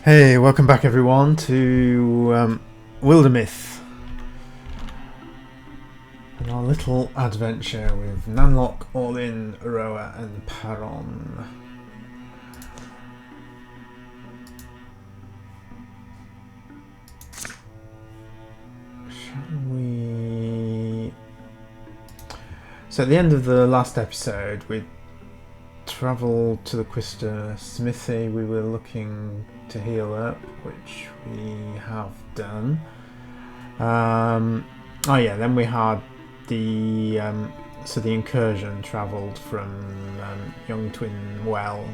Hey, welcome back everyone to Wildermyth and our little adventure with Nanlock, Orline, Rowa and Paron. Shall we... So at the end of the last episode we travelled to the Quister Smithy. We were looking to heal up, which we have done. Oh yeah, then we had the so the incursion travelled from Young Twin Well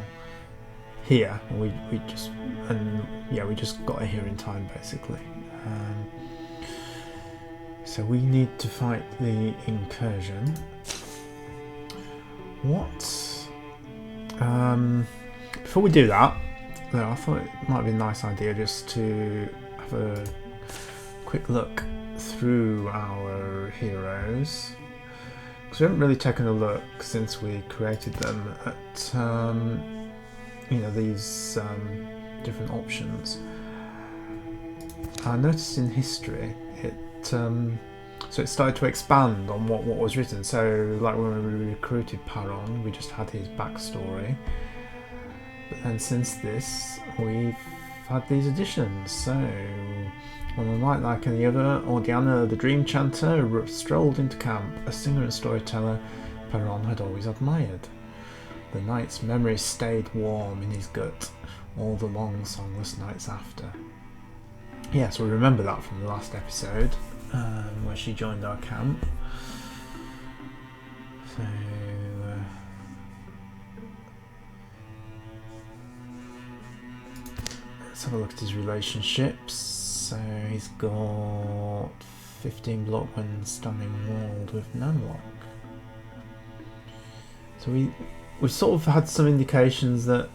here. We just got here in time basically. So we need to fight the incursion. Before we do that, though, I thought it might be a nice idea just to have a quick look through our heroes, because we haven't really taken a look since we created them at these different options. I noticed in history so it started to expand on what was written. So like when we recruited Paron, we just had his backstory. But then since this, we've had these additions. So, on a night like any other, Ordiana, the dream chanter, strolled into camp, a singer and storyteller Paron had always admired. The night's memories stayed warm in his gut, all the long songless nights after. Yeah, so we remember that from the last episode, where she joined our camp. So... let's have a look at his relationships. So he's got 15 block when standing walled with Nanlock. So we sort of had some indications that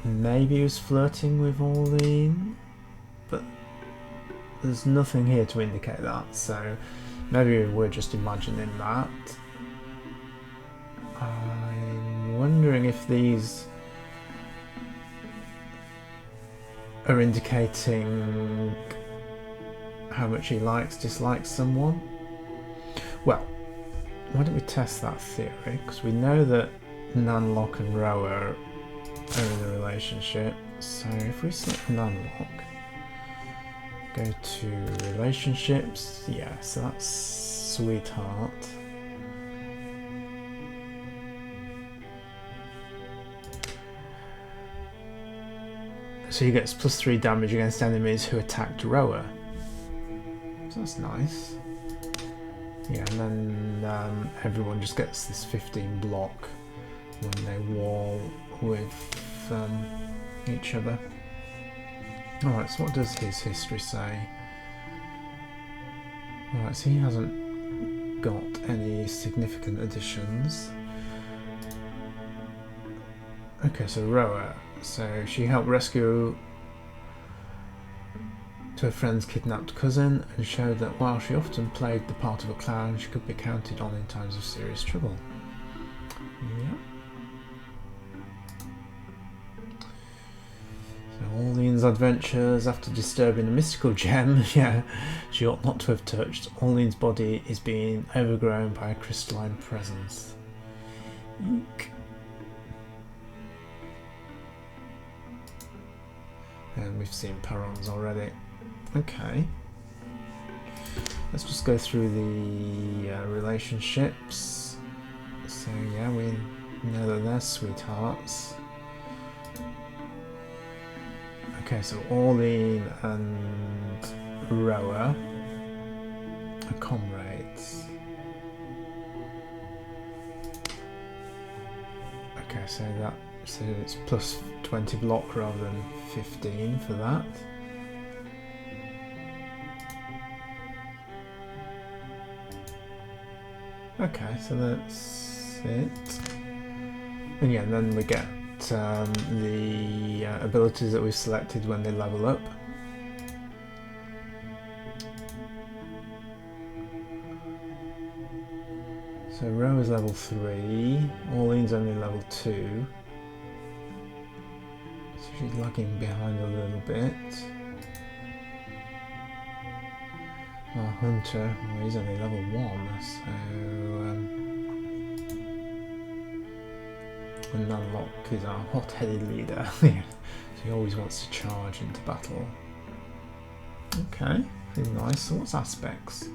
maybe he was flirting with Orline, but there's nothing here to indicate that. So maybe we're just imagining that. I'm wondering if these are indicating how much he dislikes someone. Well, why don't we test that theory? Because we know that Nanlock and Rowa are in a relationship. So if we select Nanlock, go to relationships, yeah, so that's sweetheart. So he gets +3 damage against enemies who attacked Rowa. So that's nice. Yeah, and then everyone just gets this 15 block when they wall with each other. Alright, so what does his history say? Alright, so he hasn't got any significant additions. Okay, so Rowa. So she helped rescue her friend's kidnapped cousin and showed that while she often played the part of a clown, she could be counted on in times of serious trouble. Yeah. So Orline's adventures after disturbing a mystical gem, yeah, she ought not to have touched. Orline's body is being overgrown by a crystalline presence. Eek. And we've seen Paron's already. Okay. Let's just go through the relationships. So yeah, we know that they're sweethearts. Okay, so Orline and Rowa are comrades. Okay, so it's +20 block rather than 15 for that. Okay, so that's it. And yeah, then we get the abilities that we've selected when they level up. So Rowa's level 3, Orline's only level 2. So she's lagging behind a little bit. Our hunter, well, he's only level 1, so and Nanlock is our hot-headed leader. So he always wants to charge into battle. Okay, pretty nice. So what's aspects?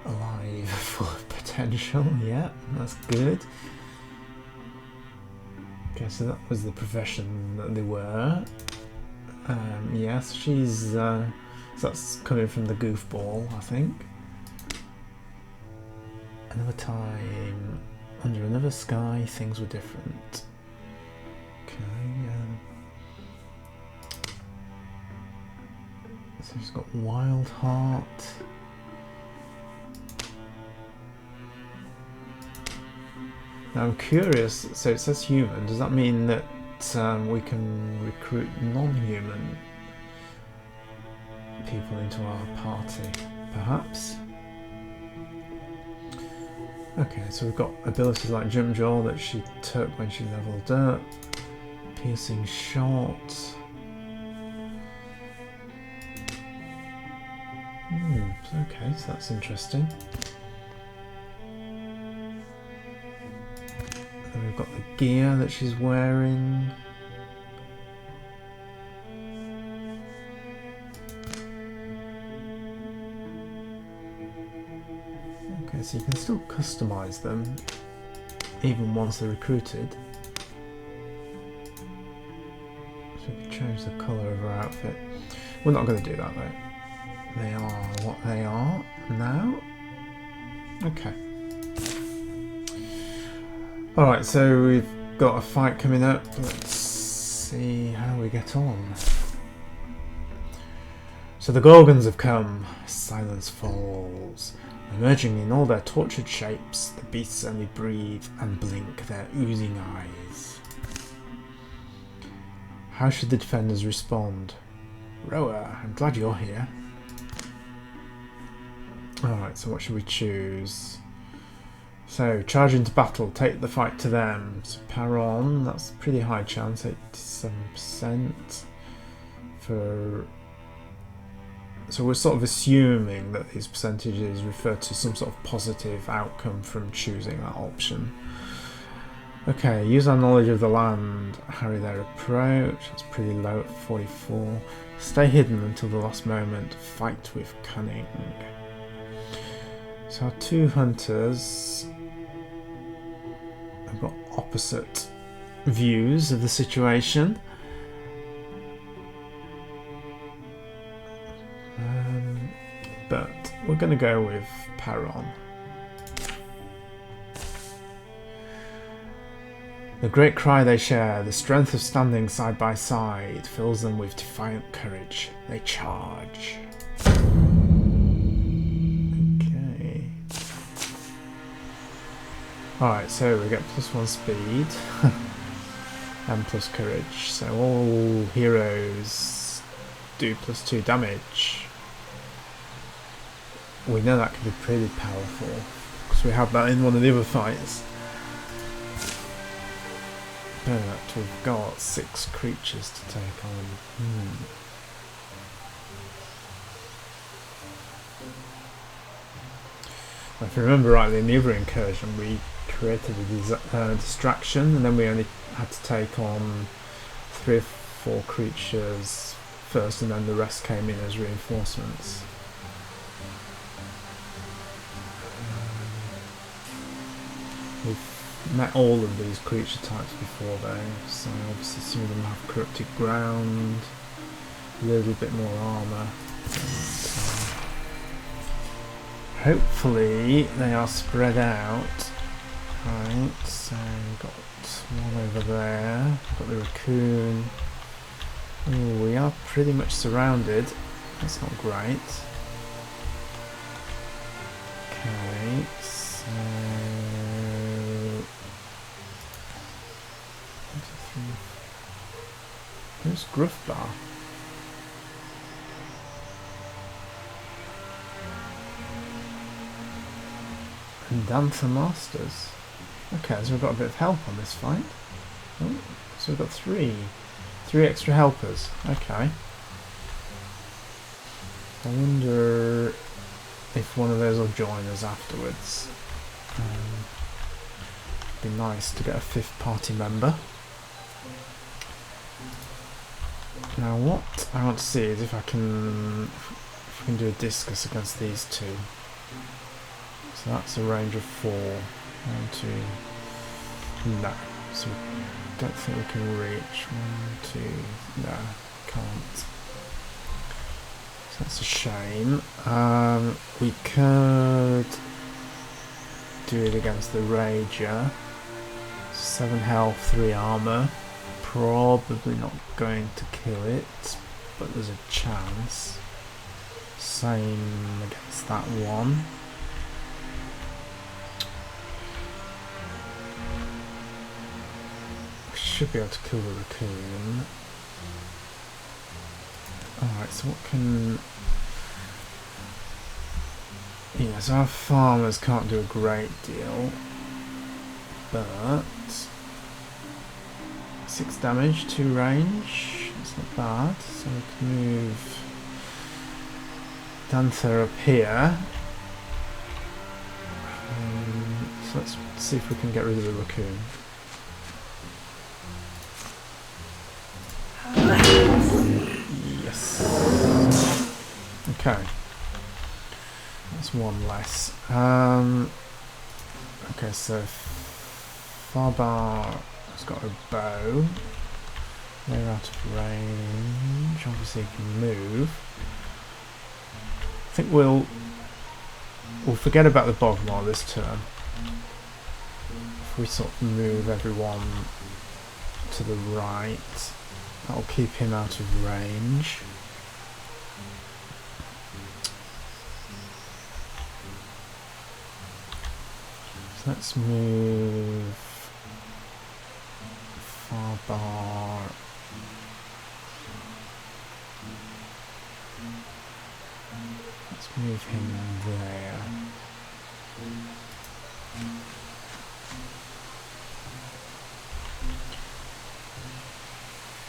Alive, full of potential. Yeah, that's good. Okay, so that was the profession that they were. Yes, she's. So that's coming from the goofball, I think. Another time, under another sky, things were different. Okay. So she's got Wild Heart. Now I'm curious, so it says human, does that mean that we can recruit non-human people into our party, perhaps? Okay, so we've got abilities like Jump Jaw that she took when she leveled up, Piercing Shot. Okay, so that's interesting. Then we've got the gear that she's wearing. Okay, so you can still customise them even once they're recruited. So we can change the colour of her outfit. We're not going to do that though. They are what they are now. Okay. Alright, so we've got a fight coming up. Let's see how we get on. So the Gorgons have come. Silence falls. Emerging in all their tortured shapes, the beasts only breathe and blink their oozing eyes. How should the defenders respond? Rowa, I'm glad you're here. Alright, so what should we choose? So, charge into battle, take the fight to them. So, Paron, that's a pretty high chance, 87%. So we're sort of assuming that these percentages refer to some sort of positive outcome from choosing that option. Okay, use our knowledge of the land, harry their approach, that's pretty low at 44. Stay hidden until the last moment, fight with cunning. So our two hunters have got opposite views of the situation. But we're going to go with Paron. The great cry they share, the strength of standing side by side, fills them with defiant courage. They charge. Okay. Alright, so we get +1 speed and plus courage. So all heroes do +2 damage. We know that can be pretty powerful because we have that in one of the other fights. But we've got 6 creatures to take on. If you remember rightly, in the other incursion we created a distraction and then we only had to take on 3 or 4 creatures first and then the rest came in as reinforcements. We've met all of these creature types before though, so obviously some of them have corrupted ground, a little bit more armour. Hopefully they are spread out. Right, so we've got one over there, got the raccoon. Ooh, we are pretty much surrounded, that's not great. Okay, so... Who's Gruffbar? And Dancer Masters. Okay, so we've got a bit of help on this fight. Oh, So we've got three extra helpers. Okay. I wonder if one of those will join us afterwards. Be nice to get a 5th party member. Now what I want to see is if I can do a discus against these two. So that's a range of 4. 1, 2. No. So I don't think we can reach. 1, 2. No, can't. So that's a shame. We could do it against the Rager. 7 health, 3 armor. Probably not going to kill it, but there's a chance. Same against that one. We should be able to kill the raccoon. Alright, so what can... Yeah, so our farmers can't do a great deal, but 6 damage, 2 range, that's not bad. So we can move Danther up here. So let's see if we can get rid of the raccoon. Yes. Okay. That's one less. Okay, so Farbar has got a bow. They're out of range. Obviously, he can move. I think we'll forget about the Bogmar this turn. If we sort of move everyone to the right, that'll keep him out of range. So let's move Farbar. Let's move him there.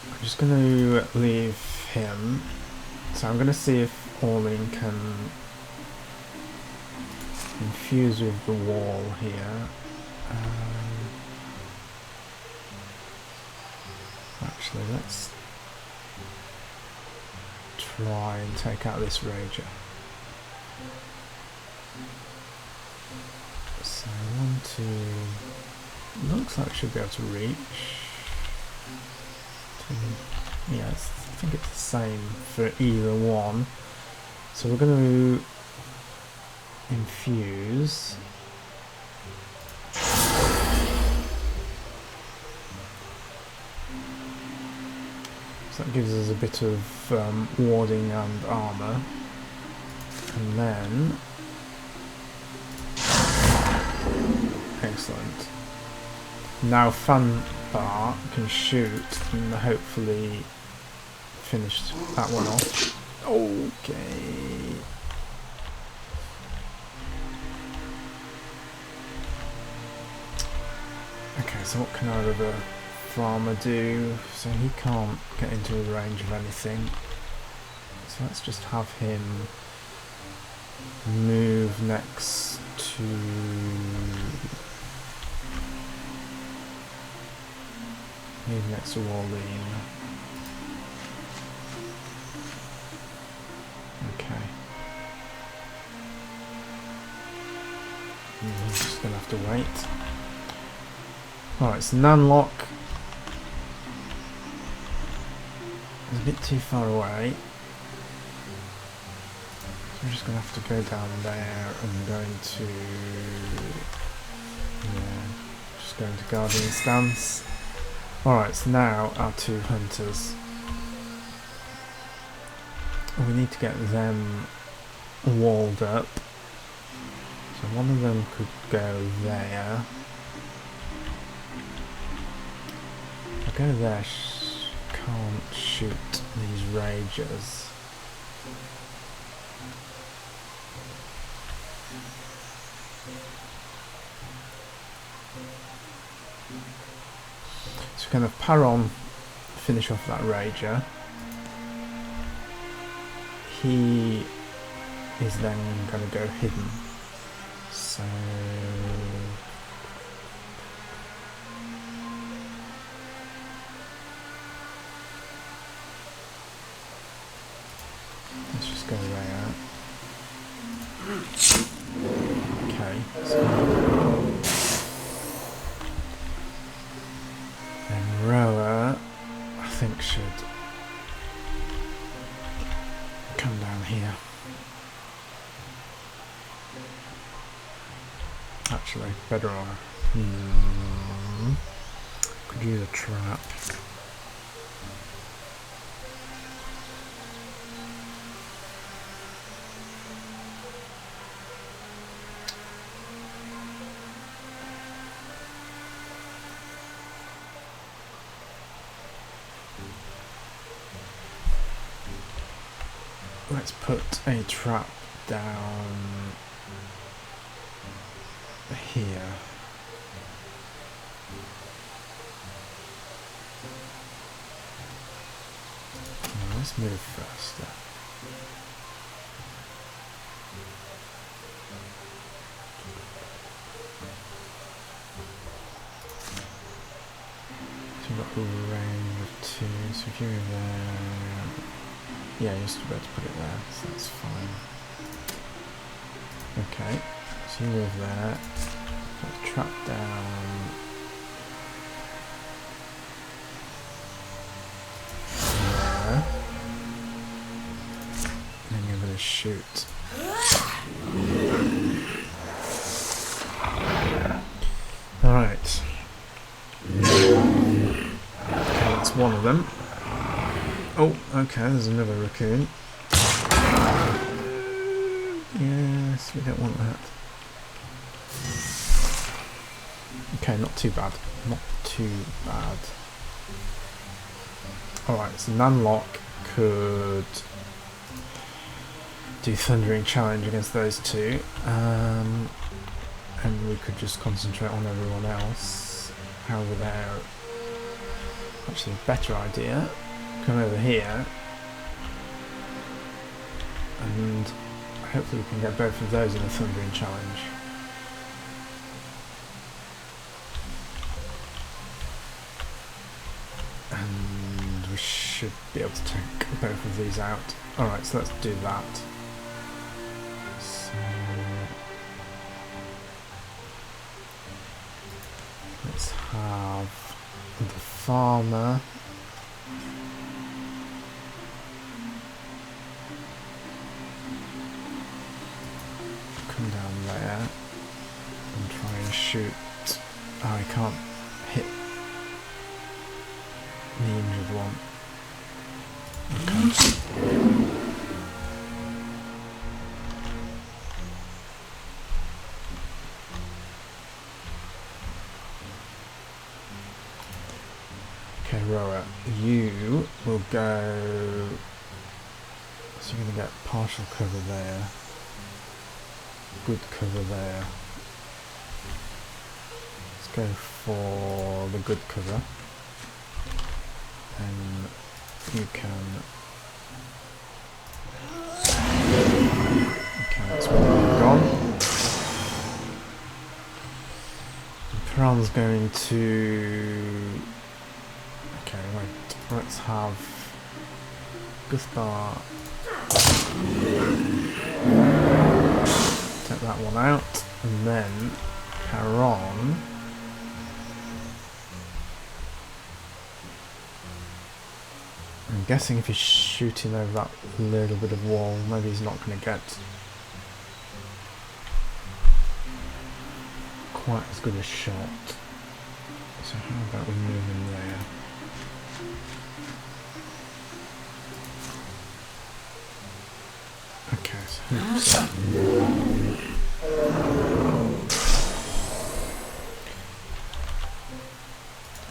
I'm just going to leave him. So I'm going to see if Orline can infuse with the wall here. Actually, let's try and take out this Rager. So 1, 2. Looks like we should be able to reach. 2. Yeah, I think it's the same for either one. So we're going to infuse. So that gives us a bit of warding and armour. And then... Excellent. Now Fanbar can shoot and hopefully finish that one off. Okay. Okay, so what can our other farmer do? So he can't get into the range of anything. So let's just have him move next to... Move next to Orline. Okay. He's just going to have to wait. Alright, so Nanlock is a bit too far away. So I'm just going to have to go down there and going to... Yeah, just going to Guardian Stance. Alright, so now our 2 hunters. We need to get them walled up. So one of them could go there. If I go there, can't shoot these Ragers. So kind of Paron finish off that Rager. He is then going to go hidden. So let's just go there. Okay. And Rowa, I think, should come down here. Actually, better on. Could use a trap. Let's put a trap down here. Now let's move faster. So we've got a range of 2, so if you move there, yeah, you're still able to put it there, so that's fine. Okay, so you move there, put the trap down. There. And then you're going to shoot. Alright. Okay, that's one of them. Oh, okay, there's another raccoon. Yes, we don't want that. Okay, not too bad. Not too bad. Alright, so Nanlock could do Thundering Challenge against those two. And we could just concentrate on everyone else. However, they're actually a better idea. Come over here and hopefully we can get both of those in a Thundering Challenge. And we should be able to take both of these out. Alright, so let's do that. So let's have the farmer. Down there and try and shoot. Oh, I can't hit the injured one. Okay, Rowa, you will go. So you're going to get partial cover there. Good cover there. Let's go for the good cover. And you can. Okay, that's one gone. And Piran's going to. Okay, right. Let's have Guthbar. Take that one out, and then Caron. I'm guessing if he's shooting over that little bit of wall, maybe he's not going to get quite as good a shot. So how about we move him there? Okay, so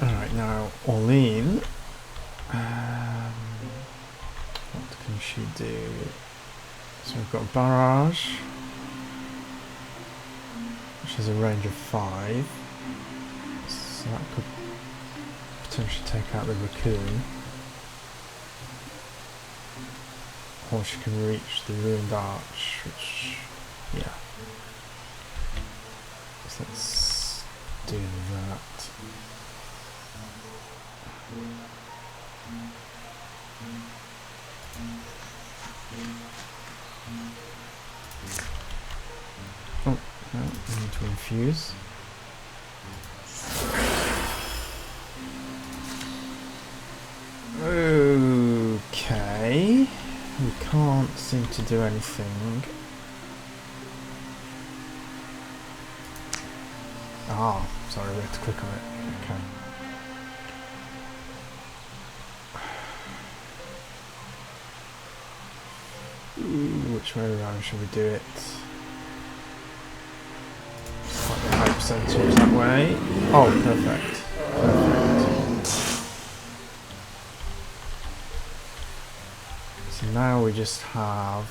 alright, now Orline, what can she do? So we've got Barrage, which has a range of 5, so that could potentially take out the raccoon. Or she can reach the ruined arch, which, yeah. So let's do that. Oh, no, we need to infuse. Okay. We can't seem to do anything. Ah, sorry, we have to click on it. Okay. Ooh, which way around should we do it? Like the high percentage that way. Oh, perfect. Perfect. So now we just have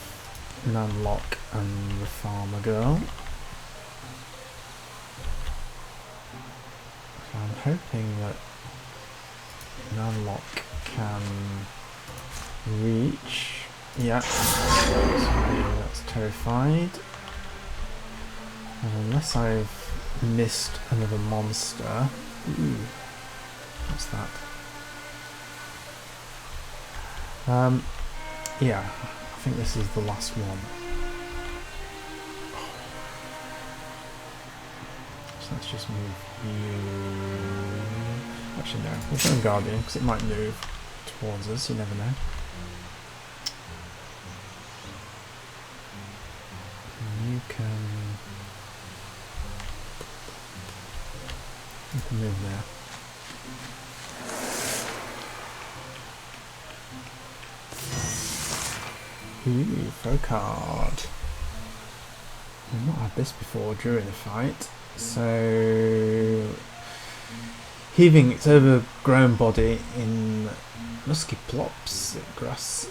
Nanlock and the farmer girl. So I'm hoping that Nanlock can reach. Yeah, so that's terrified. And unless I've missed another monster. Ooh, what's that? Yeah, I think this is the last one. So let's just move you. Actually, no, we'll go Guardian because it might move towards us. You never know. You can move there. Ooh, folk card. We've not had this before during the fight. So, heaving its overgrown body in musky plops,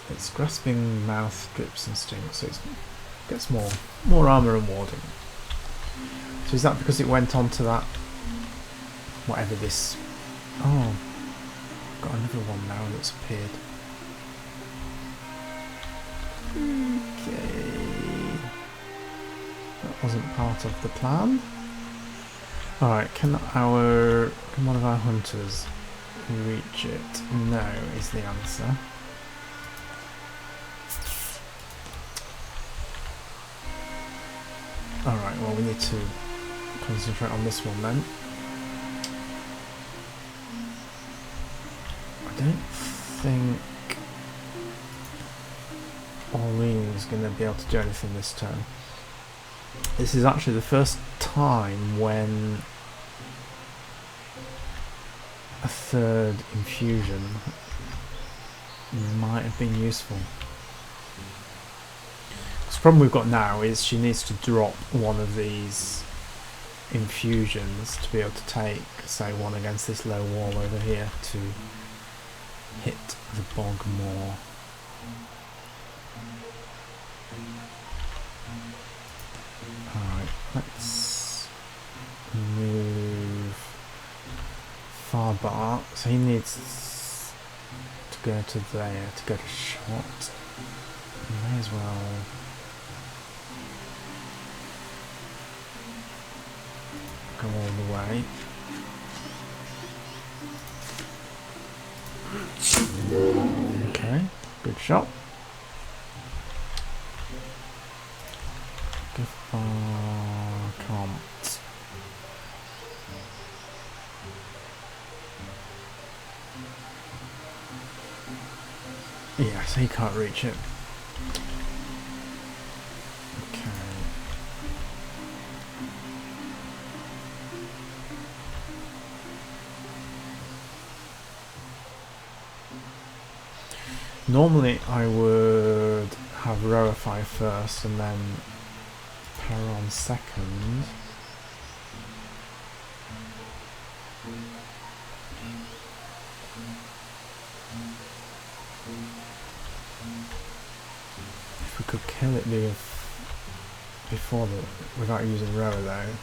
its grasping mouth drips and stings, so it gets more armour and warding. So is that because it went on to that, whatever this, oh, got another one now that's appeared. Okay, that wasn't part of the plan. Alright, can one of our hunters reach it? No, is the answer. Alright, well we need to concentrate on this one then. I don't think Orline is going to be able to do anything this turn. This is actually the first time when a third infusion might have been useful. The problem we've got now is she needs to drop one of these infusions to be able to take, say, one against this low wall over here to hit the bog more. Alright, let's move Farbar. So he needs to go to there to get a shot. We may as well go all the way. Okay, good shot. Can't. Yeah, so he can't reach it. Okay. Normally I would have Rowa fire first and then on second. If we could kill it before without using Rowa though,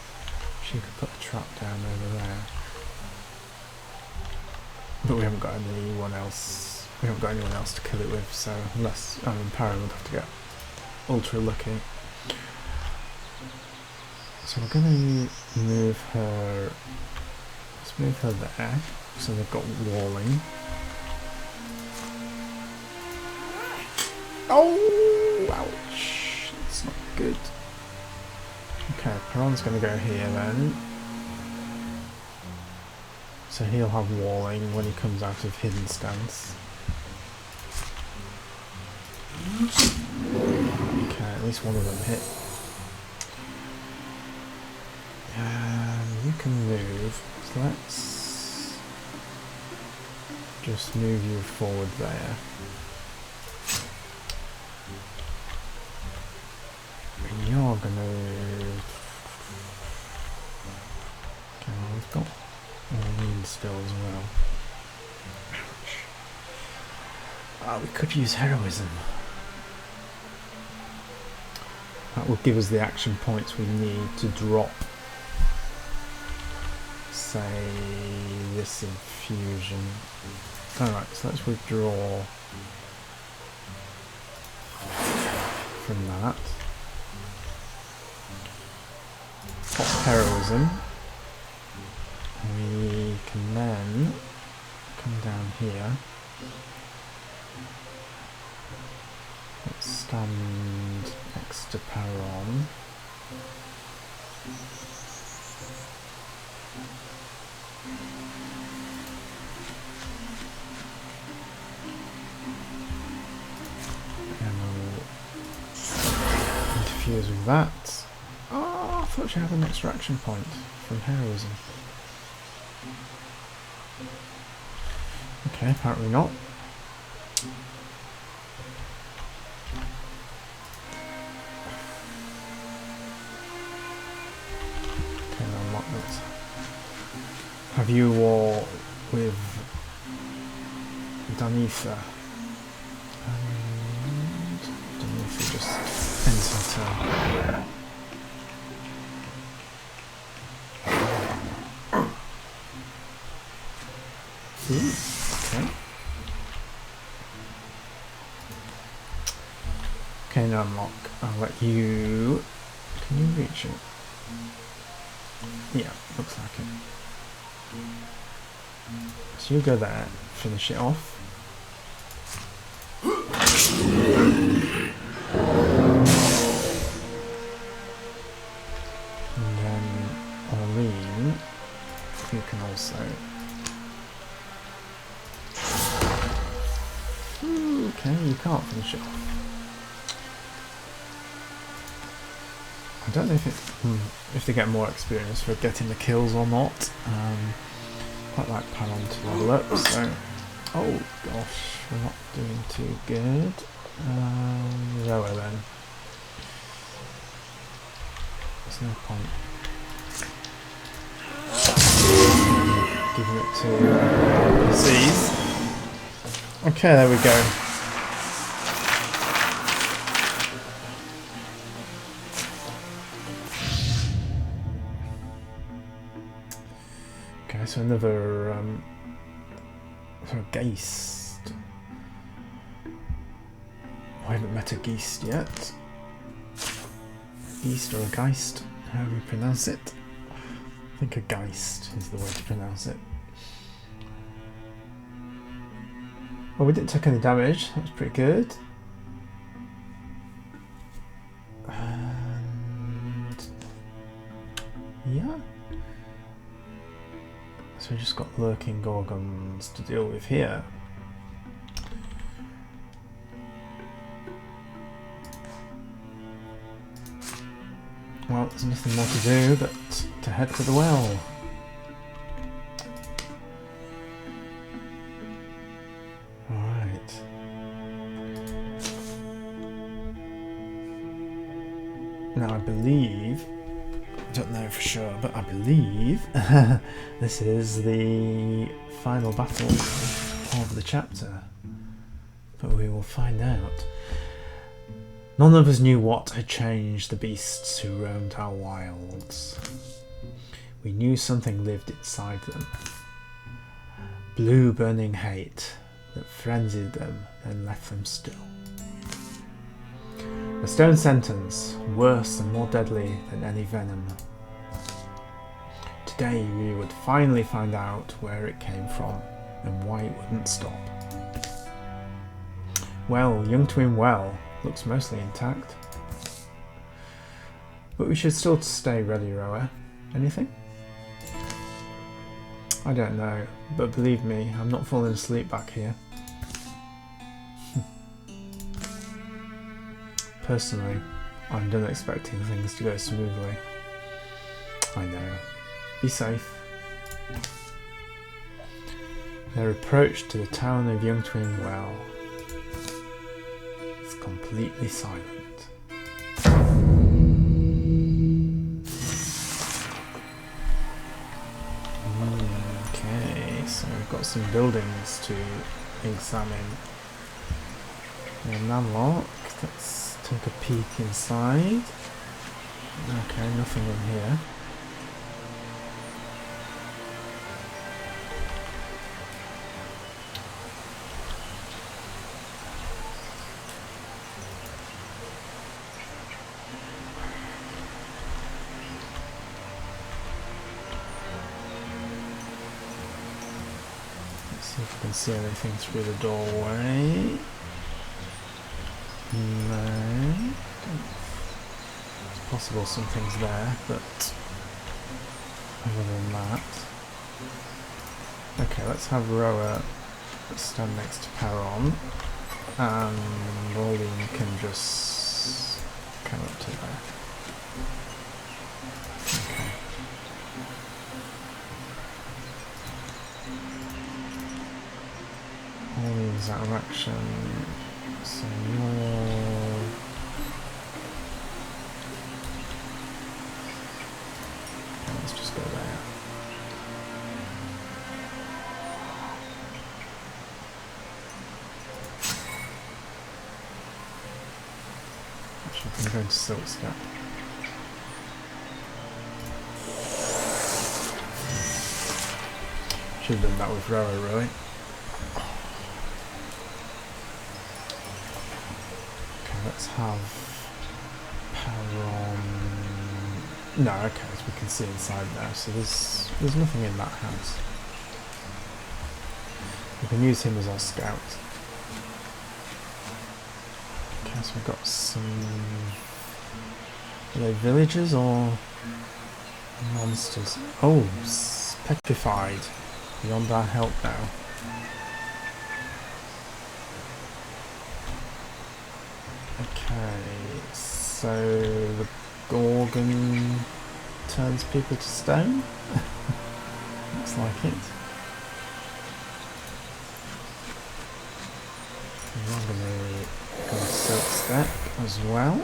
she could put a trap down over there. But we haven't got anyone else. We haven't got anyone else to kill it with. So unless Parent would have to get ultra lucky. So we're going to move her. Let's move her there. So they've got walling. Oh, ouch! That's not good. Okay, Perron's going to go here then. So he'll have walling when he comes out of hidden stance. Okay, at least one of them hit. You can move. So let's just move you forward there. And you're gonna. Okay, well, we've got Orline still as well. Ouch. We could use heroism. That will give us the action points we need to drop, say, this infusion. Alright, so let's withdraw from that. Pop heroism. We can then come down here. Let's stand next to Perron. And we'll interfuse with that. Oh, I thought she had an extra action point from heroism. Okay, apparently not. Okay, unlock that. Have you war with Danitha? And Danitha just ends her turn. Okay. Okay, Nanlock. I'll let you. Can you reach it? Yeah, looks like it. So you go there, finish it off. And then Orline, you can also. Okay, you can't finish it off. I don't know if they get more experience for getting the kills or not. Quite like Perron to level up, so... Oh gosh, we're not doing too good. Rowa then. There's no point giving it to NPCs. Okay, there we go. Okay, so another sort of Geist. I haven't met a Geist yet. Geist or a Geist, however you pronounce it. I think a Geist is the way to pronounce it. Well, we didn't take any damage, that's pretty good. And yeah. So we just got lurking gorgons to deal with here. Well, there's nothing more to do but to head to the well. Now I believe, I don't know for sure, but I believe this is the final battle of the chapter. But we will find out. None of us knew what had changed the beasts who roamed our wilds. We knew something lived inside them. blue burning hate that frenzied them and left them still. A stone sentence, worse and more deadly than any venom. Today we would finally find out where it came from and why it wouldn't stop. Well, young twin well looks mostly intact. But we should still stay ready, Rowa. Anything? I don't know, but believe me, I'm not falling asleep back here. Personally, I'm done expecting things to go smoothly. I know. Be safe. Their approach to the town of Young Twin Well is completely silent. Okay, so we've got some buildings to examine. Nanlock, let's take a peek inside. Okay, nothing in here. See if we can see anything through the doorway. No. It's possible something's there, but other than that. Okay, let's have Rowa stand next to Perron, and Orline can just come up to there. Okay. Orline's out of action, so you're... Okay, let's just go there. Actually, I can go into Silk Step. Should have done that with Rowa, really. Let's have Perron. No, okay, as we can see inside there, so there's nothing in that house. We can use him as our scout. Okay, so we've got some... Are they villagers or monsters? Oh, petrified. Beyond our help now. Okay, so the Gorgon turns people to stone? Looks like it. I'm going to go Silk Step as well.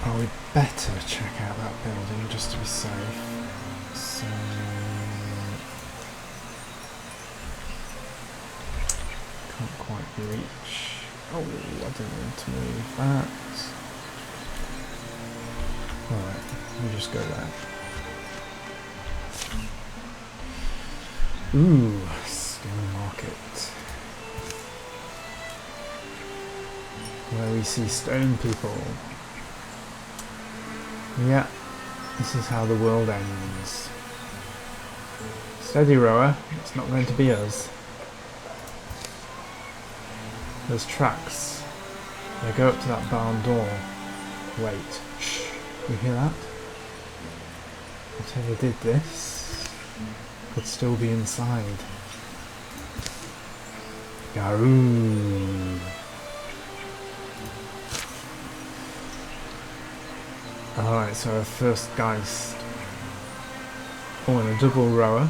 Oh, we'd better check out that building just to be safe. So... Can't quite reach. Oh, I didn't want to move that. Alright, we'll just go there. Ooh, stone market. Where we see stone people. Yeah, this is how the world ends. Steady, Rowa, it's not going to be us. There's tracks. They go up to that barn door. Wait, shh, you hear that? Whatever did this could still be inside. Garoo! Alright, so our first Geist. Oh, and a double Rowa.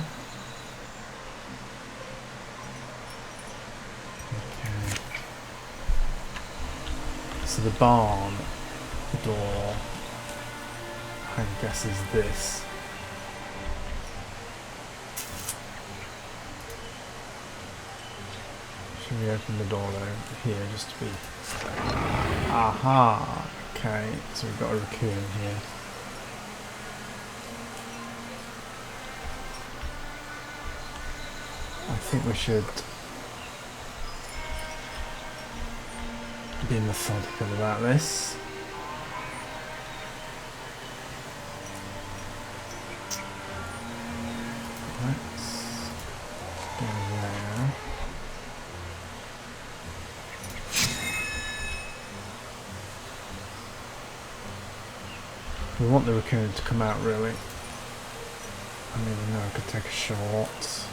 to the barn door, I guess, is this. Should we open the door though here just to be... Aha! Okay, so we've got a raccoon here. I think we should be methodical about this. Let's go there. We want the raccoon to come out, really. I mean, I know I could take a shot.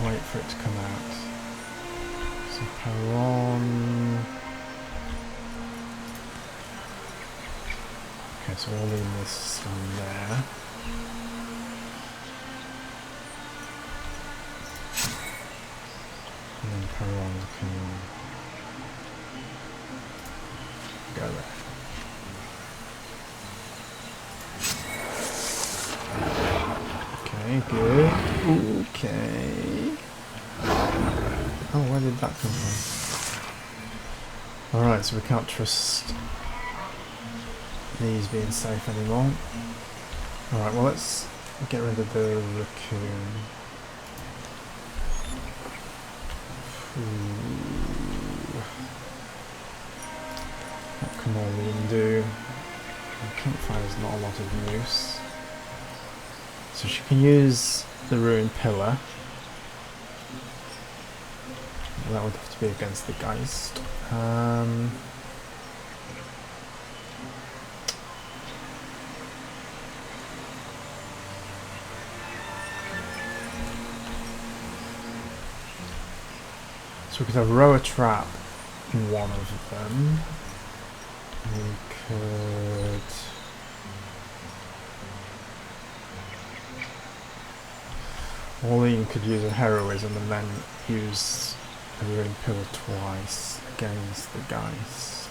Wait for it to come out. So power on. Okay, so we'll leave this one there. And then power on can go there. Okay, good. Okay. Oh, where did that come from? Alright, so we can't trust these being safe anymore. Alright, well, let's get rid of the raccoon. What can Orline do? Campfire's not a lot of use. So she can use the ruined pillar. That would have to be against the Geist. So we could have Rowa trap in one of them. We could... Orline could use a heroism and then use a ruined pillar twice against the Geist.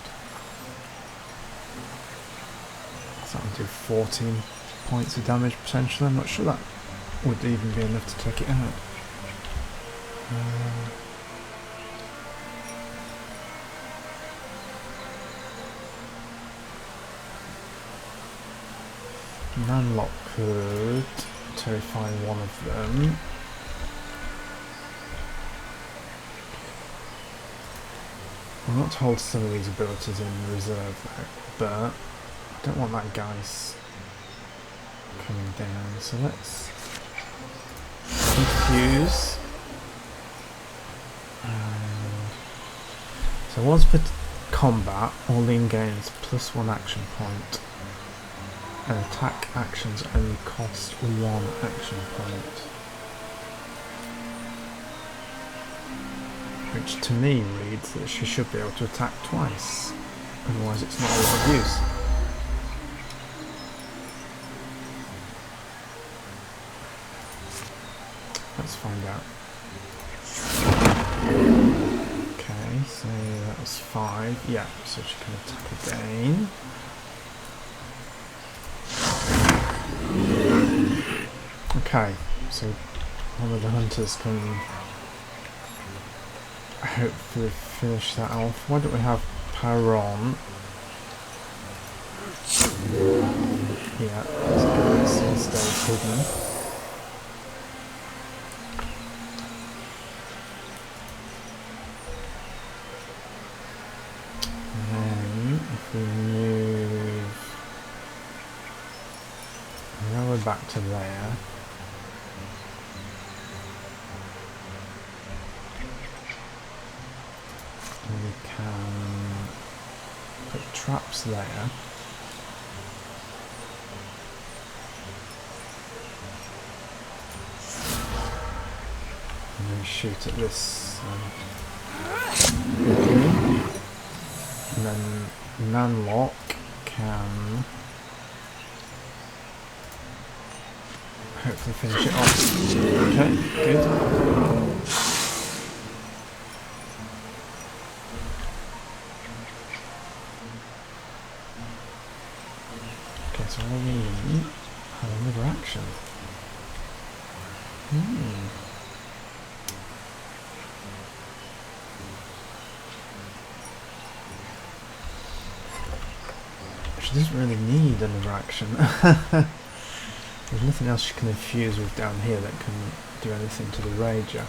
So that would do 14 points of damage potentially. I'm not sure that would even be enough to take it out. Nanlock could terrify one of them. I'm not told some of these abilities in reserve though, but I don't want that Geist coming down, so let's confuse. So once per combat, Orline gains +1 action point, and attack actions only cost 1 action point. Which to me reads that she should be able to attack twice, otherwise it's not a lot of use. Let's find out. Okay, so that was 5, yeah, so she can attack again. Okay, so one of the hunters can hopefully finish that off. Why don't we have power on? Yeah, let's go. This stays hidden. And then if we move Rowa back to there. We can put traps there. And then shoot at this. And then Nanlock can hopefully finish it off. Okay, good. Okay, so all we need have another action. She doesn't really need another action. There's nothing else she can infuse with down here that can do anything to the Rager.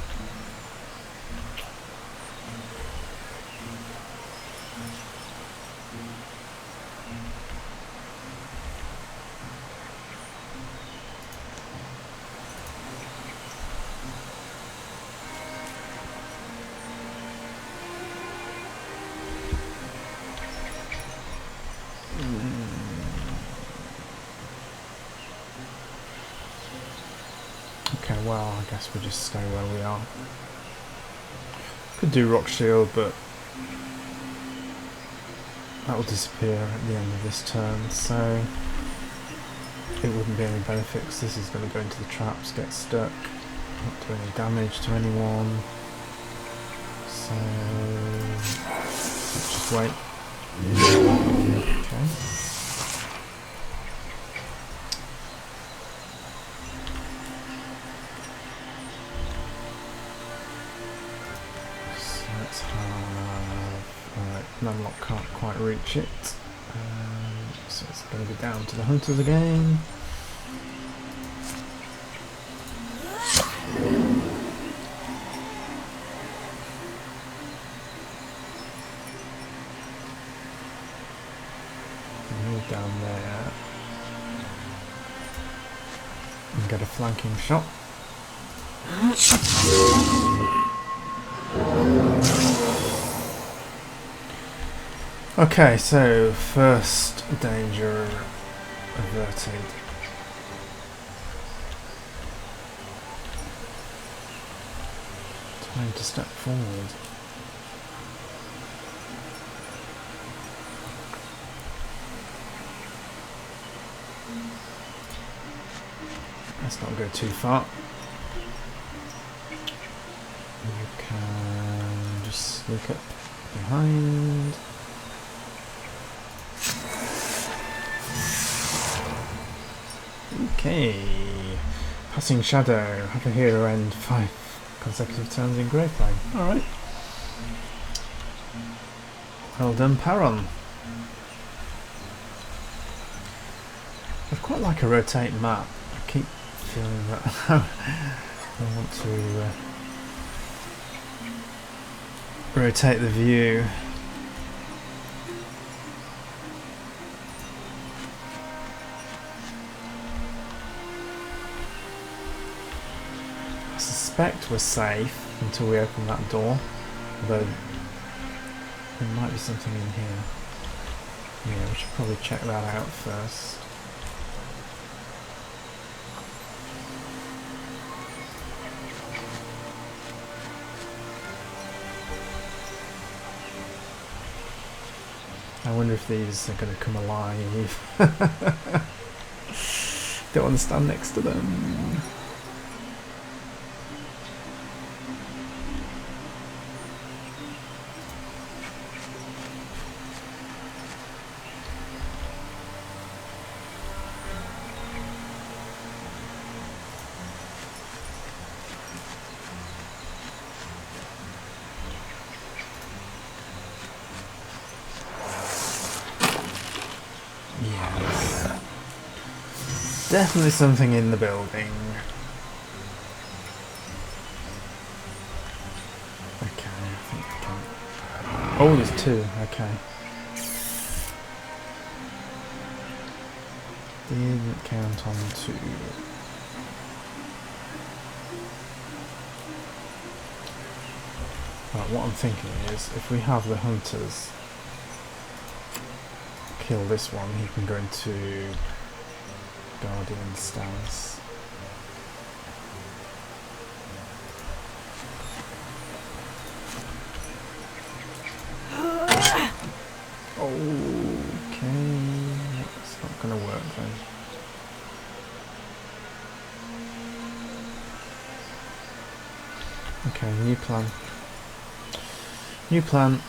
Okay, well, I guess we'll just stay where we are. Could do Rock Shield, but that will disappear at the end of this turn, so it wouldn't be any benefit because this is going to go into the traps, get stuck, not do any damage to anyone. So let's just wait. Okay. Nanlock can't quite reach it, so it's going to be down to the hunters again. Move down there and get a flanking shot. Okay, so first danger averted. Time to step forward. Let's not go too far. You can just sneak up behind. Okay, Passing Shadow, have a hero end 5 consecutive turns in Grey Plane. Alright. Well done, Paron. I'd quite like a rotate map. I keep feeling that I want to rotate the view. I suspect we're safe until we open that door, although there might be something in here. Yeah, we should probably check that out first. I wonder if these are going to come alive. Don't want to stand next to them. Definitely something in the building. Okay, I think I can. Oh, there's two. Okay. Didn't count on two. Right, what I'm thinking is, if we have the hunters kill this one, he can go into Guardian stance. Oh. going to work then. Okay, new plan. New plan.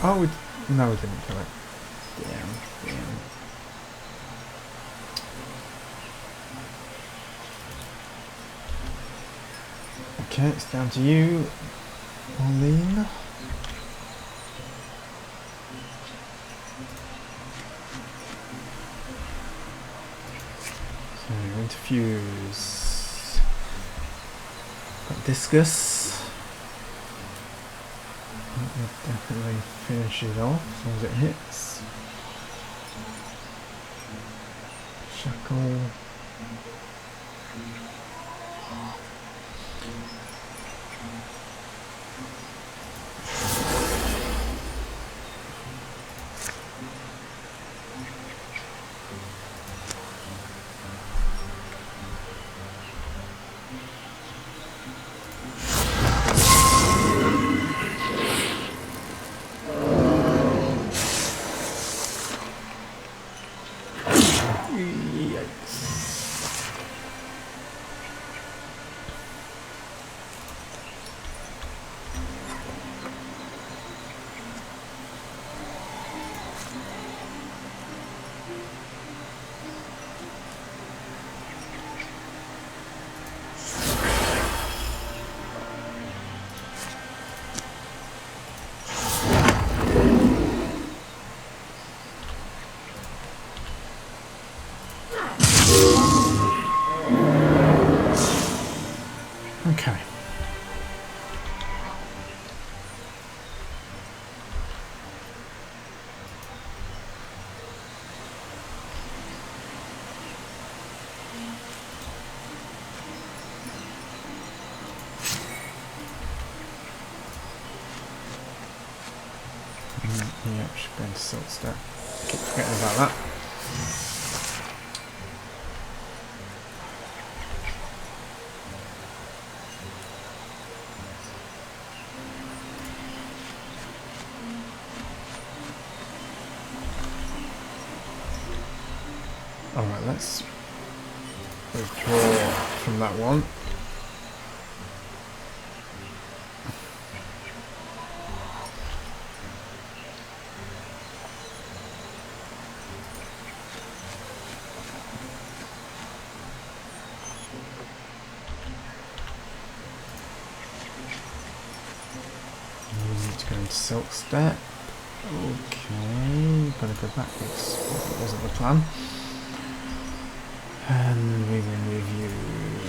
Oh, no, we didn't kill it. Damn. Okay, it's down to you, Orline. So, interfuse. Got discus. That would definitely finish it off as long as it hits. Shackle. Okay. Yeah, she's going to salt step. Keep forgetting about that. Alright, let's withdraw from that one. It's going to silk step. Okay, gotta go backwards. That wasn't the plan. And we will move you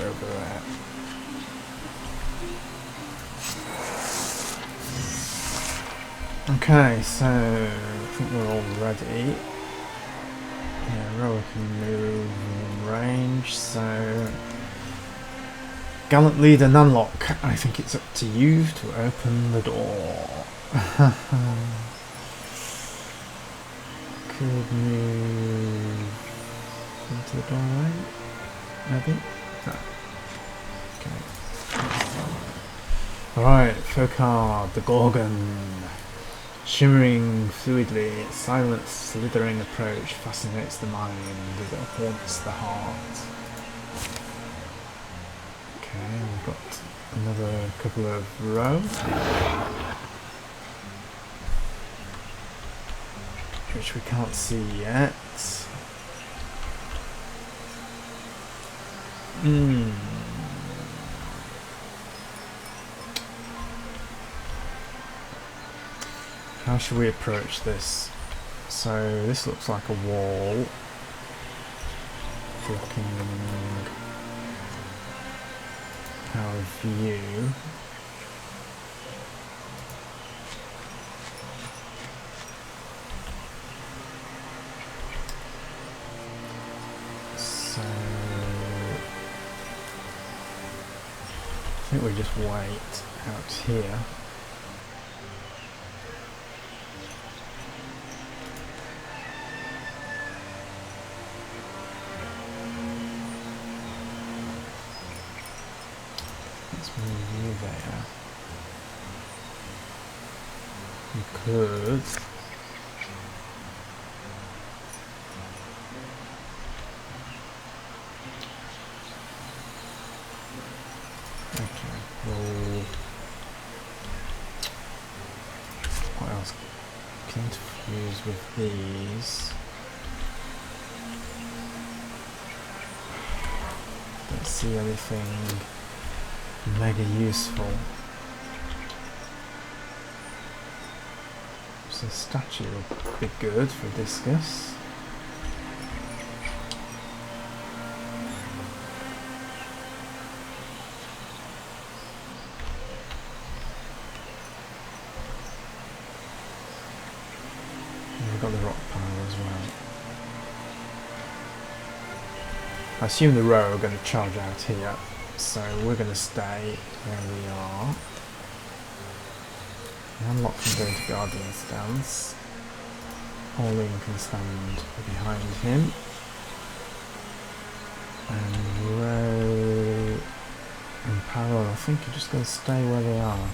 over there. Okay, so I think we're all ready. Yeah, Rowa can move in range, so Gallant Leader Nanlock, I think it's up to you to open the door. Could move into the doorway, maybe? No. Okay. Alright, Focard, the Gorgon. Shimmering fluidly, its silent, slithering approach fascinates the mind as it haunts the heart. Okay, we've got another couple of rows, which we can't see yet. How should we approach this? So this looks like a wall. Blocking our view. So I think we just wait out here. Let's move you there. You could. Okay, well, what else can interfuse with these? Don't see anything mega useful. So a statue would be good for discus. We've got the rock pile as well. I assume the row are going to charge out here, so we're going to stay where we are. Nanlock can go into Guardian stance. Orline can stand behind him. And Row and Parallel, I think, are just going to stay where they are.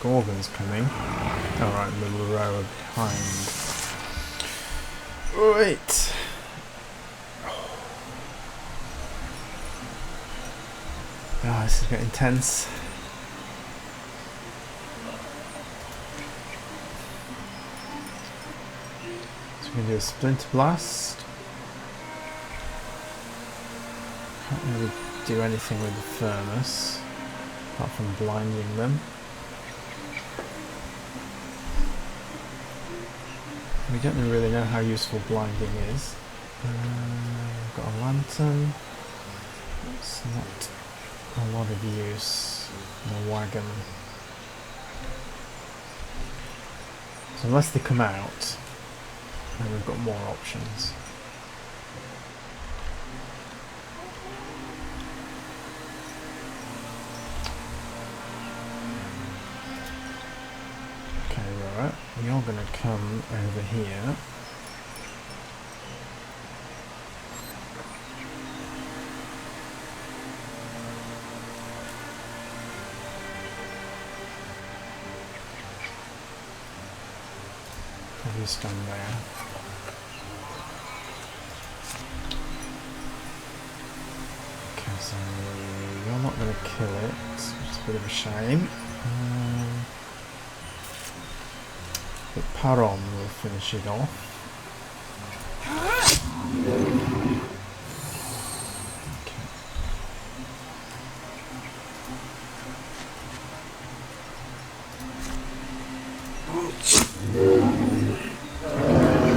Gorgon's coming. Alright, the Rowa behind. Right. Ah, this is getting intense. So we're going to do a Splinter Blast. Can't really do anything with the Furnace, apart from blinding them. We don't really know how useful blinding is. We've got a lantern. It's not a lot of use. And a wagon. So unless they come out, then we've got more options. You're going to come over here. Probably stand there. Okay, so you're not going to kill it, which is a bit of a shame. But Paron will finish it off. Okay,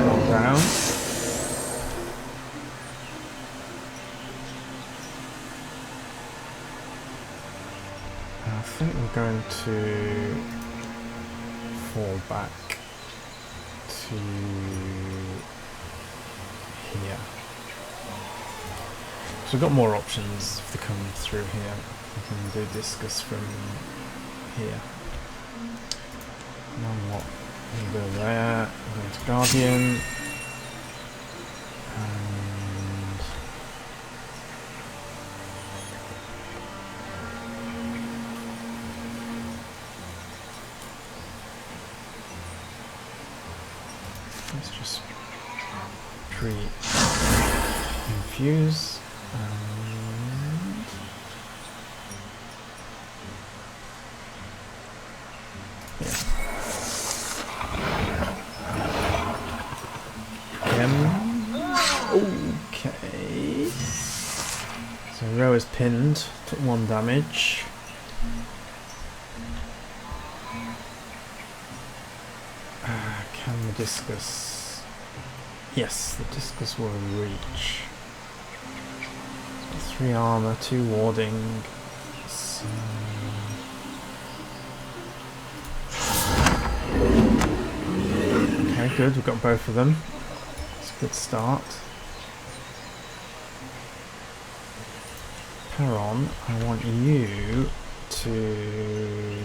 roll down. I think we're going to fall back to here. So we've got more options if they come through here. We can do discus from here. Now what? We go there, we go to Guardian, and let's just infuse and okay. So Rowa's pinned, took 1 damage. Can the discus? Yes, the discus will reach. So 3 armor, 2 warding. So okay, good. We've got both of them. It's a good start. Peron, I want you to.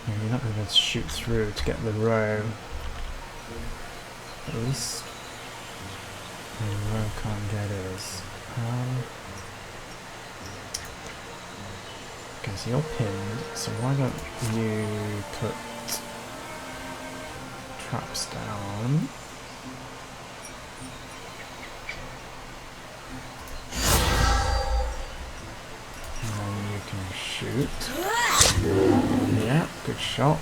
Yeah, you're not going to be able to shoot through to get the row. At least the row can't get us. Okay, so you're pinned, so why don't you put traps down? And then you can shoot. Yeah, good shot.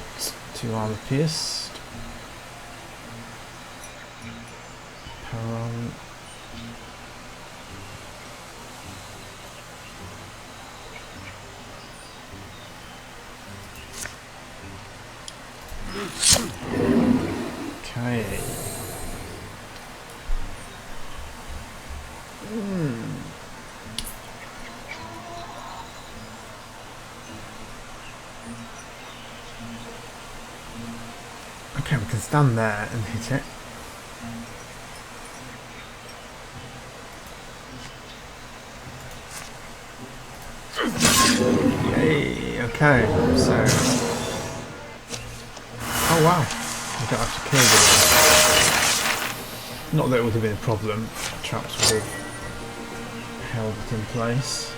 2 armor pierced. Peron. Okay. Okay, we can stand there and hit it. Yay, okay, so... Oh wow, we don't have to kill them. Not that it would have been a problem, traps would have held it in place.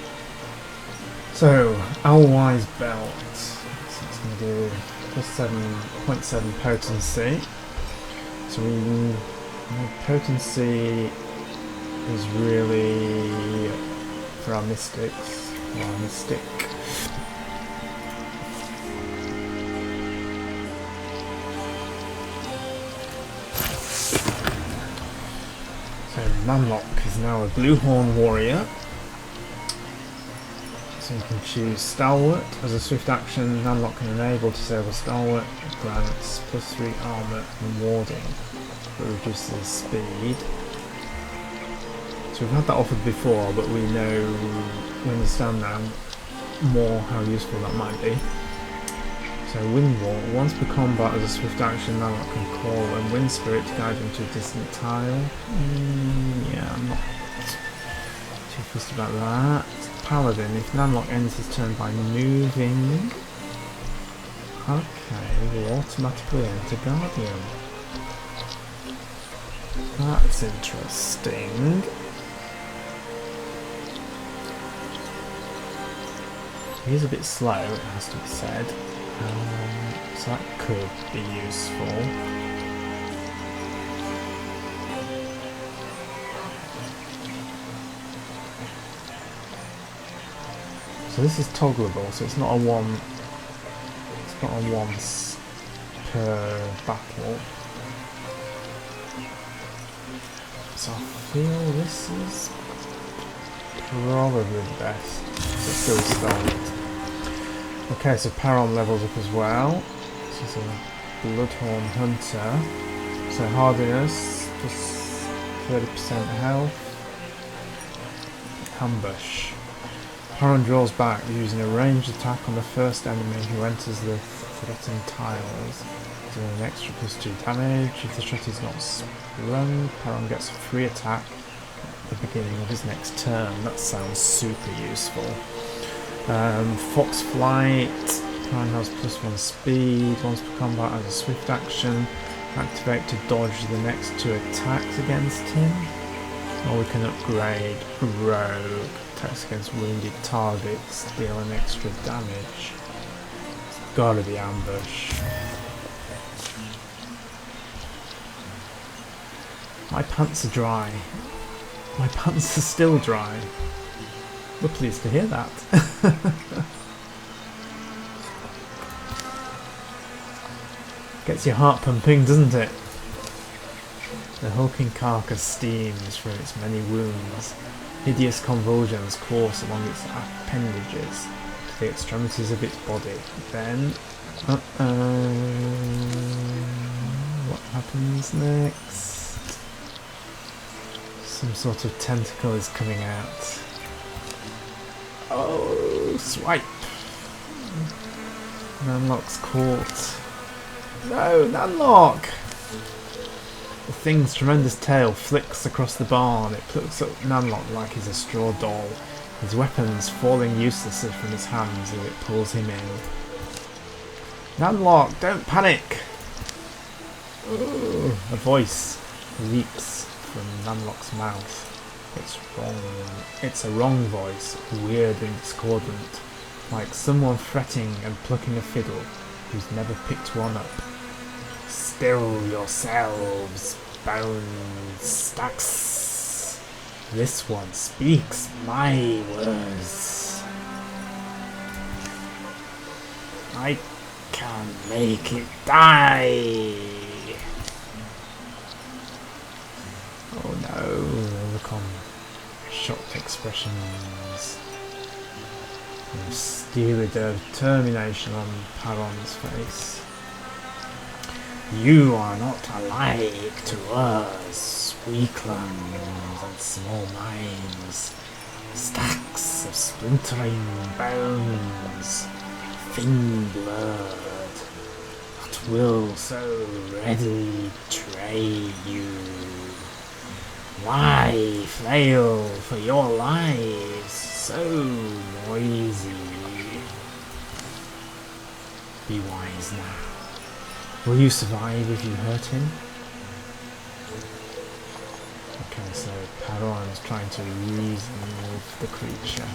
So, Owlwise Belt, so it's going to do plus 7.7 potency. So potency is really for our mystics, or our mystic. So Nanlock is now a Bluehorn warrior. So you can choose Stalwart. As a swift action, Nanlock can enable disable Stalwart. It grants plus 3 armor and warding, but reduces speed. So we've had that offered before, but we understand now more how useful that might be. So Windwall. Once per combat as a swift action, Nanlock can call a Wind Spirit to guide him to a distant tile. Yeah, I'm not too fussed about that. Paladin, if Nanlock ends his turn by moving, okay, will automatically enter Guardian. That's interesting. He is a bit slow, it has to be said, so that could be useful. So this is toggleable, so it's not a once per battle. So I feel this is probably the best. So still start. Okay, so Peron levels up as well. This is a Bloodhorn Hunter. So hardiness plus 30% health. Ambush. Peron draws back using a ranged attack on the first enemy who enters the threatened tiles, doing an extra plus 2 damage. If the shot is not sprung, Peron gets a free attack at the beginning of his next turn. That sounds super useful. Fox Flight. Peron has plus 1 speed. Once per combat as a swift action. Activate to dodge the next 2 attacks against him. Or we can upgrade Rogue. Attacks against wounded targets deal an extra damage. It's gotta be Ambush. My pants are dry. My pants are still dry. We're pleased to hear that. Gets your heart pumping, doesn't it? The hulking carcass steams from its many wounds. Hideous convulsions course along its appendages to the extremities of its body. Then, what happens next? Some sort of tentacle is coming out. Oh, swipe! Nanlock's caught. No, Nanlock! The thing's tremendous tail flicks across the barn. It plucks up Nanlock like he's a straw doll, his weapons falling uselessly from his hands as it pulls him in. Nanlock, don't panic! Ooh, a voice leaps from Nanlock's mouth. It's wrong. It's a wrong voice, weird and discordant, like someone fretting and plucking a fiddle who's never picked one up. Still yourselves, bone stacks. This one speaks my words. I can make it die. Oh no, there come shocked expressions. And steely determination on Paron's face. You are not alike to us, weaklings and small minds. Stacks of splintering bones, thin blood, that will so readily betray you. Why flail for your lives so noisy? Be wise now. Will you survive if you hurt him? Okay, so Paron's trying to reason with the creature.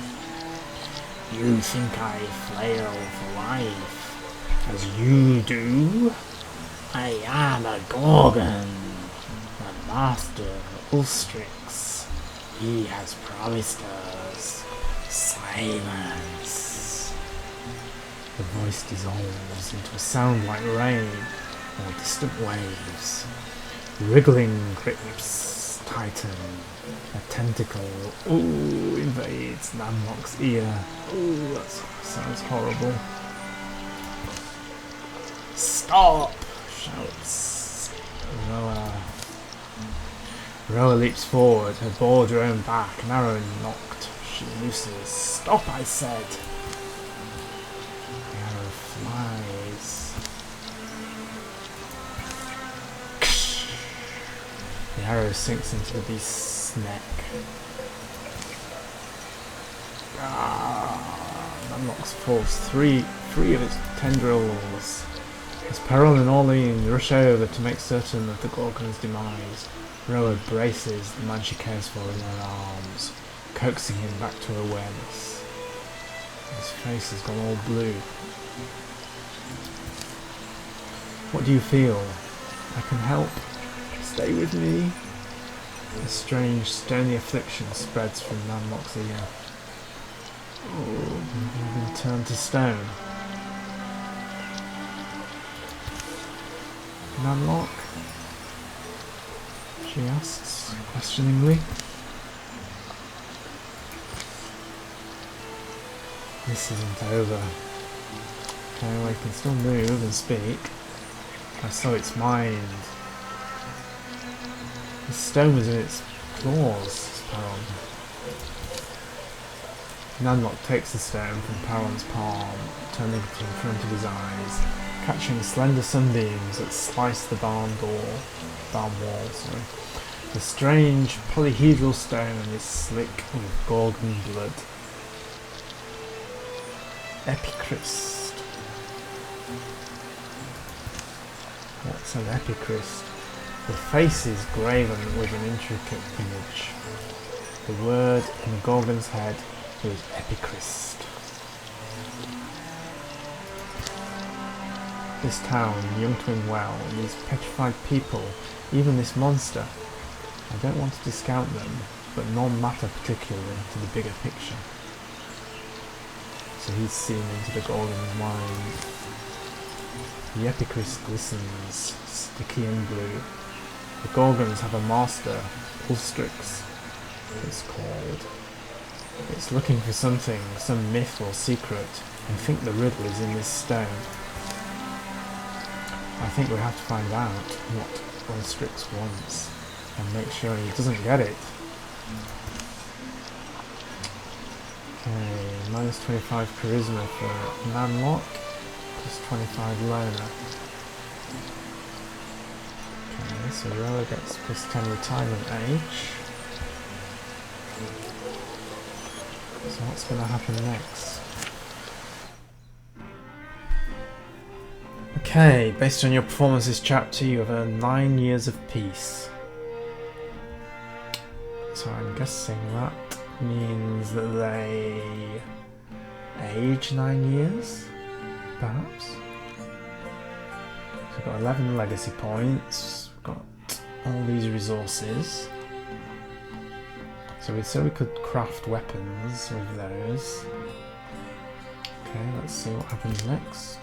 You think I flail for life, as you do? I am a Gorgon, the master of Ulstrix. He has promised us silence. The voice dissolves into a sound like rain or distant waves. Wriggling grips tighten. A tentacle, invades Nanlock's ear. That sounds horrible. Stop! Shouts Rowa. Rowa leaps forward, her boar drawn back, an arrow knocked. She looses. Stop, I said! The arrow flies. The arrow sinks into the beast's neck. Nanlock falls free of its tendrils. As Paron and Orline rush over to make certain of the Gorgon's demise, Rowa braces the man she cares for in her arms, coaxing him back to awareness. His face has gone all blue. What do you feel? I can help. Stay with me. A strange, stony affliction spreads from Nanlock's ear. Oh, you've been turned to stone. Nanlock? She asks, questioningly. This isn't over. Okay, well, I can still move and speak. I saw its mind. The stone was in its claws, Paron. Nanlock takes the stone from Paron's palm, turning it in front of his eyes, catching slender sunbeams that slice the barn wall. The strange polyhedral stone is slick with Gorgon blood. Epichrist. What's an epichrist? The face is graven with an intricate image. The word in the Gorgon's head was epichrist. This town, Young Twin Well, these petrified people, even this monster. I don't want to discount them, but none matter particularly to the bigger picture. So he's seen into the Gorgon's mind. The epichrist glistens, sticky and blue. The Gorgons have a master, Ulstrix, it's called. It's looking for something, some myth or secret, and I think the riddle is in this stone. I think we have to find out what Ulstrix wants, and make sure he doesn't get it. Okay, minus 25 charisma for Nanlock, plus 25 loner. Okay, so Rowa gets plus 10 retirement age. So what's going to happen next? Okay, based on your performance this chapter, you have earned 9 years of peace. So I'm guessing that means that they age 9 years, perhaps? So we've got 11 legacy points, we've got all these resources. So we could craft weapons with those. Okay, let's see what happens next.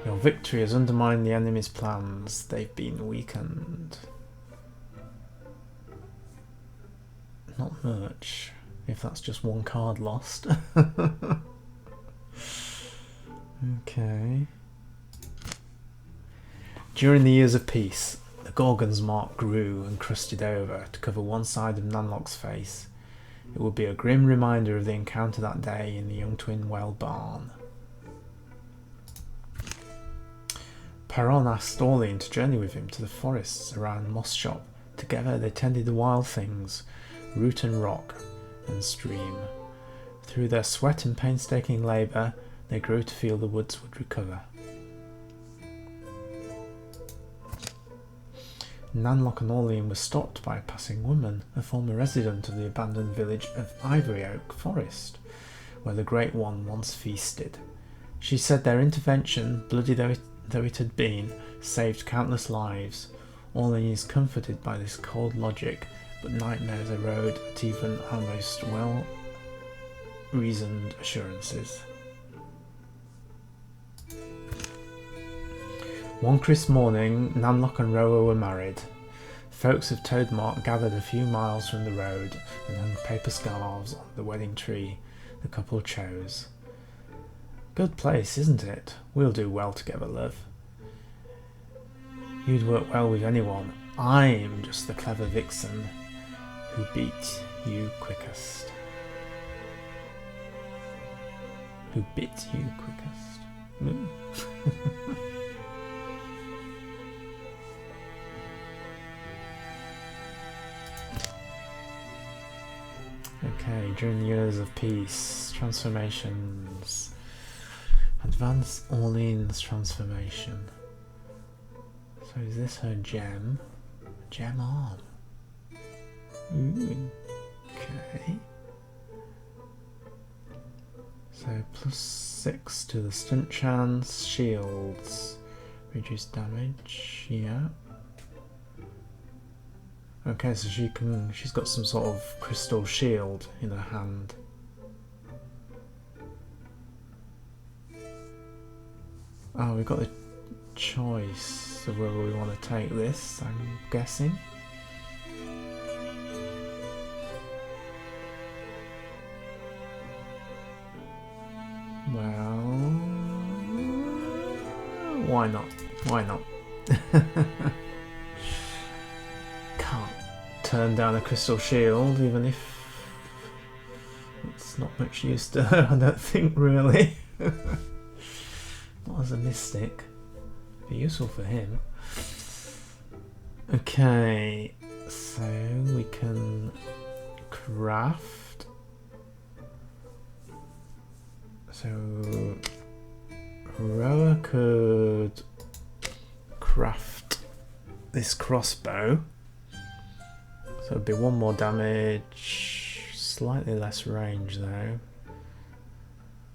Your victory has undermined the enemy's plans. They've been weakened. Not much, if that's just one card lost. Okay. During the years of peace, the Gorgon's mark grew and crusted over to cover one side of Nanlock's face. It would be a grim reminder of the encounter that day in the Young Twin Well barn. Perron asked Orline to journey with him to the forests around Moss Shop. Together they tended the wild things, root and rock and stream. Through their sweat and painstaking labour, they grew to feel the woods would recover. Nanlock and Orline were stopped by a passing woman, a former resident of the abandoned village of Ivory Oak Forest, where the Great One once feasted. She said their intervention, bloody though it had been, saved countless lives. Orline is comforted by this cold logic, but nightmares erode at even our most well-reasoned assurances. One crisp morning, Nanlock and Rowa were married. Folks of Toadmark gathered a few miles from the road and hung paper scarves on the wedding tree the couple chose. Good place, isn't it? We'll do well together, love. You'd work well with anyone. I'm just the clever vixen who beat you quickest. Who bit you quickest? Okay, during the years of peace, transformations. Advance Orline's transformation. So is this her gem? Gem arm. Ooh, okay. So +6 to the stunt chance, shields, reduced damage, yeah. Okay, so she's got some sort of crystal shield in her hand. Oh, we've got the choice of whether we want to take this, I'm guessing. Well, why not? Why not? Can't turn down a crystal shield, even if it's not much use to her, I don't think, really. Not as a mystic. Be useful for him. Okay, so we can craft. So Rowa could craft this crossbow. So it'd be 1 more damage, slightly less range though.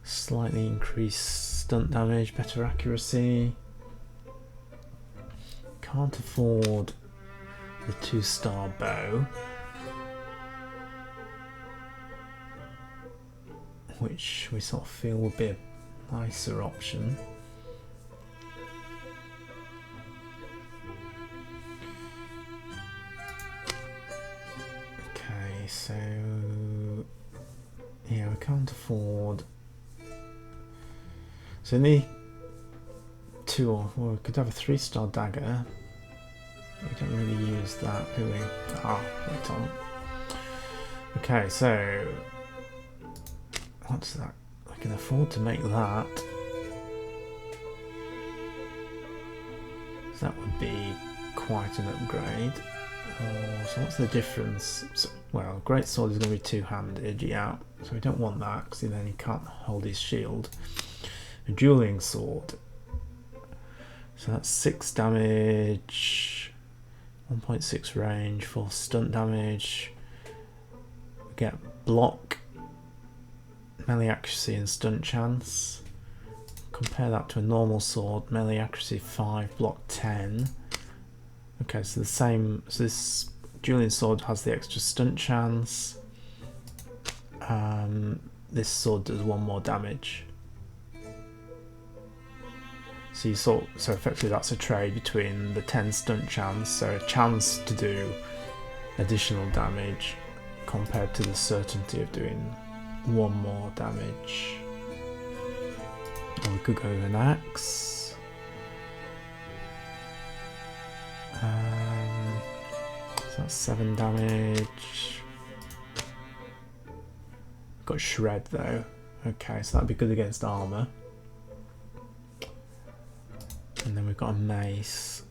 Slightly increased stunt damage, better accuracy. Can't afford the 2-star bow, which we sort of feel would be a nicer option. Okay, so yeah, we can't afford. So the 2 or well, we could have a 3-star dagger. We don't really use that, do we? Ah, wait on. Okay, so what's that? I can afford to make that. So that would be quite an upgrade. So what's the difference? So, well, greatsword is going to be 2-handed, yeah. So we don't want that because then he can't hold his shield. A dueling sword. So that's 6 damage, 1.6 range, 4 stunt damage. We get block, melee accuracy and stunt chance. Compare that to a normal sword, melee accuracy 5, block 10. Okay, so the same, so this Julian sword has the extra stunt chance. This sword does 1 more damage. So you so effectively that's a trade between the 10 stunt chance, so a chance to do additional damage compared to the certainty of doing 1 more damage. Or we could go with an axe. So that's 7 damage. Got shred though. Okay, so that'd be good against armor. And then we've got a mace,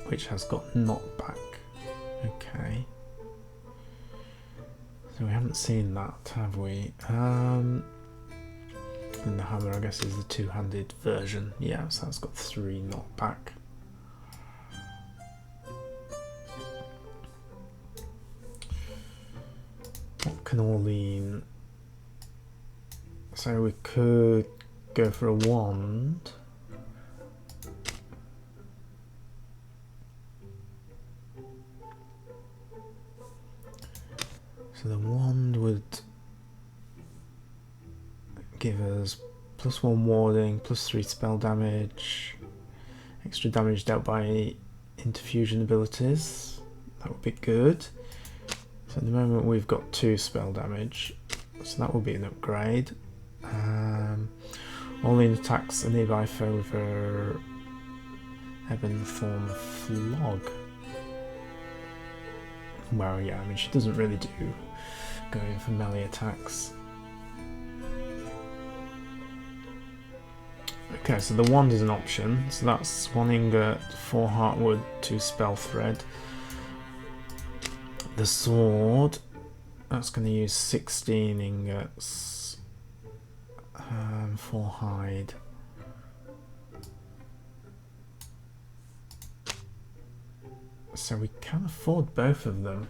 which has got knockback. Okay. So we haven't seen that, have we? And the hammer, I guess, is the two-handed version. Yeah, so that's got 3 knockback. What can Orline? So we could go for a wand. So the wand would give us +1 warding, +3 spell damage, extra damage dealt by interfusion abilities. That would be good. So at the moment we've got 2 spell damage, so that will be an upgrade. Orline attacks a nearby foe with her ebon form of flog. Well, yeah, I mean, she doesn't really do going for melee attacks. Okay, so the wand is an option. So that's 1 ingot, 4 heartwood, 2 spell thread. The sword, that's going to use 16 ingots, 4 hide. So we can afford both of them.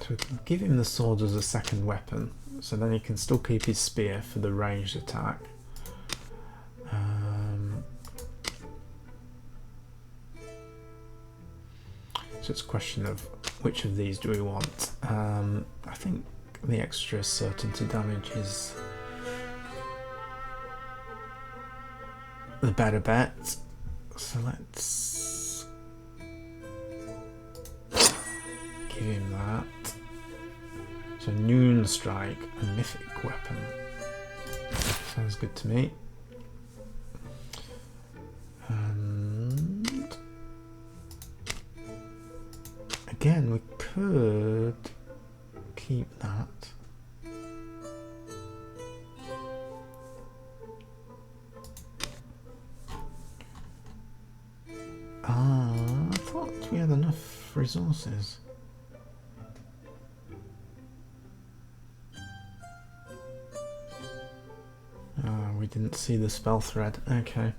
So we can give him the sword as a second weapon, so then he can still keep his spear for the ranged attack. So it's a question of which of these do we want. I think the extra certainty damage is the better bet. So let's give him that. So Noon Strike, a mythic weapon. Sounds good to me. And again, we could keep that. I thought we had enough resources. We didn't see the spell thread. Okay.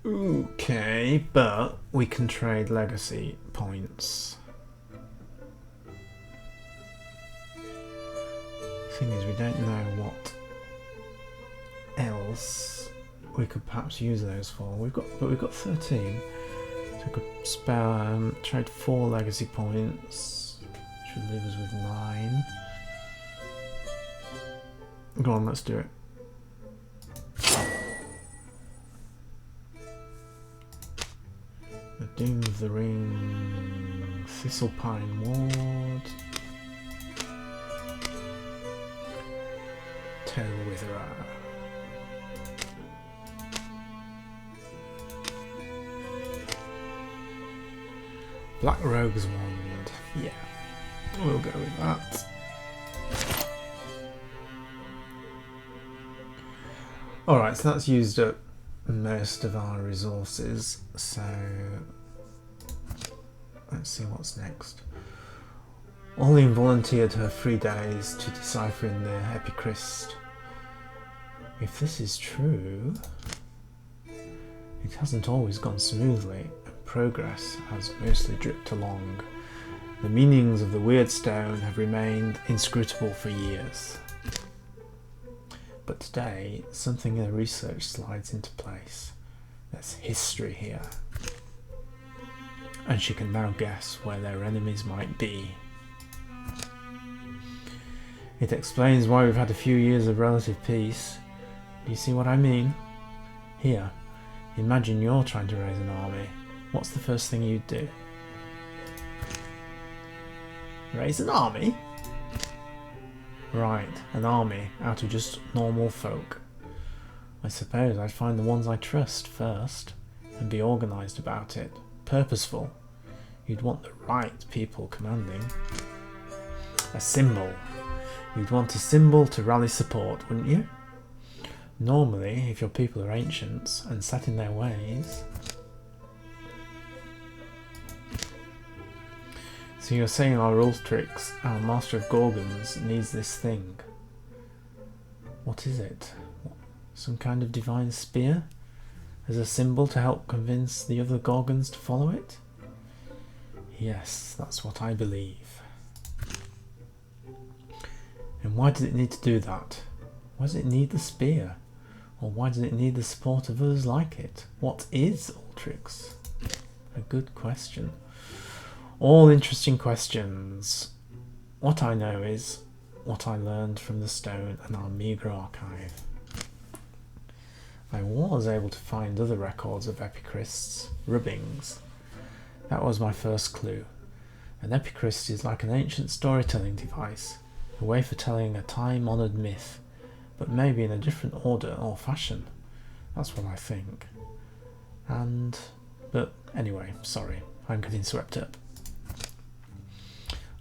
Okay, but we can trade legacy points. Thing is, we don't know what else we could perhaps use those for. We've got 13. So we could spare trade 4 legacy points, which would leave us with 9. Go on, let's do it. The Doom of the Ring, Thistlepine Ward, Tail Witherer. Black Rogue's Wand. Yeah, we'll go with that. Alright, so that's used up most of our resources, so let's see what's next. Orline volunteered her 3 days to deciphering the Epicryst. If this is true, it hasn't always gone smoothly, and progress has mostly dripped along. The meanings of the weird stone have remained inscrutable for years. But today, something in the research slides into place. There's history here. And she can now guess where their enemies might be. It explains why we've had a few years of relative peace. Do you see what I mean? Here, imagine you're trying to raise an army. What's the first thing you'd do? Raise an army? Right, an army out of just normal folk. I suppose I'd find the ones I trust first and be organised about it. Purposeful. You'd want the right people commanding. A symbol. You'd want a symbol to rally support, wouldn't you? Normally, if your people are ancients and set in their ways... So you're saying our Ultrix, our Master of Gorgons, needs this thing. What is it? Some kind of divine spear? As a symbol to help convince the other Gorgons to follow it? Yes, that's what I believe. And why does it need to do that? Why does it need the spear? Or why does it need the support of others like it? What is Ultrix? A good question. All interesting questions. What I know is what I learned from the stone and our meagre archive. I was able to find other records of epicrysts, rubbings. That was my first clue. An epicryst is like an ancient storytelling device, a way for telling a time-honoured myth, but maybe in a different order or fashion. That's what I think. But anyway, sorry, I'm getting swept up.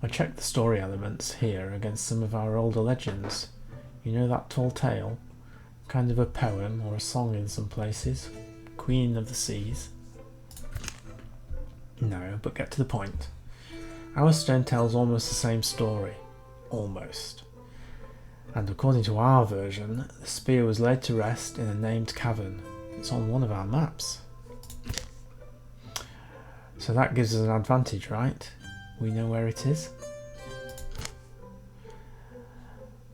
I checked the story elements here against some of our older legends. You know that tall tale? Kind of a poem or a song in some places. Queen of the Seas. No, but get to the point. Our stone tells almost the same story. Almost. And according to our version, the spear was laid to rest in a named cavern. It's on one of our maps. So that gives us an advantage, right? We know where it is.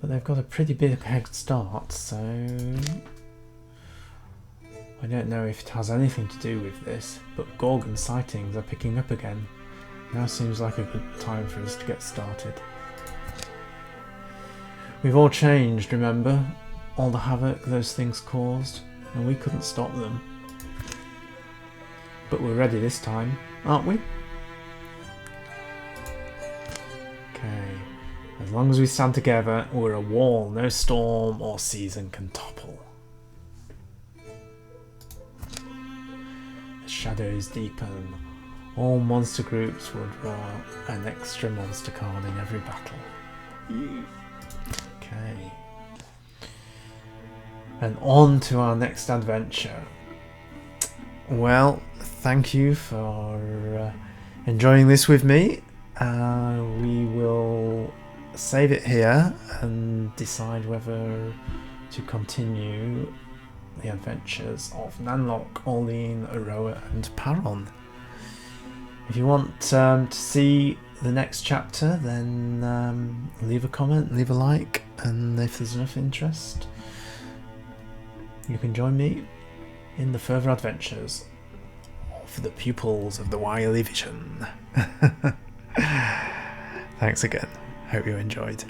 But they've got a pretty big head start, so I don't know if it has anything to do with this, but Gorgon sightings are picking up again. Now seems like a good time for us to get started. We've all changed, remember? All the havoc those things caused, and we couldn't stop them. But we're ready this time, aren't we? Okay, as long as we stand together, we're a wall no storm or season can topple. The shadows deepen. All monster groups will draw an extra monster card in every battle. Okay. And on to our next adventure. Well, thank you for enjoying this with me. We will save it here and decide whether to continue the adventures of Nanlock, Orline, Rowa and Paron. If you want to see the next chapter, then leave a comment, leave a like, and if there's enough interest, you can join me in the further adventures of the pupils of the Wily Vision. Thanks again. Hope you enjoyed.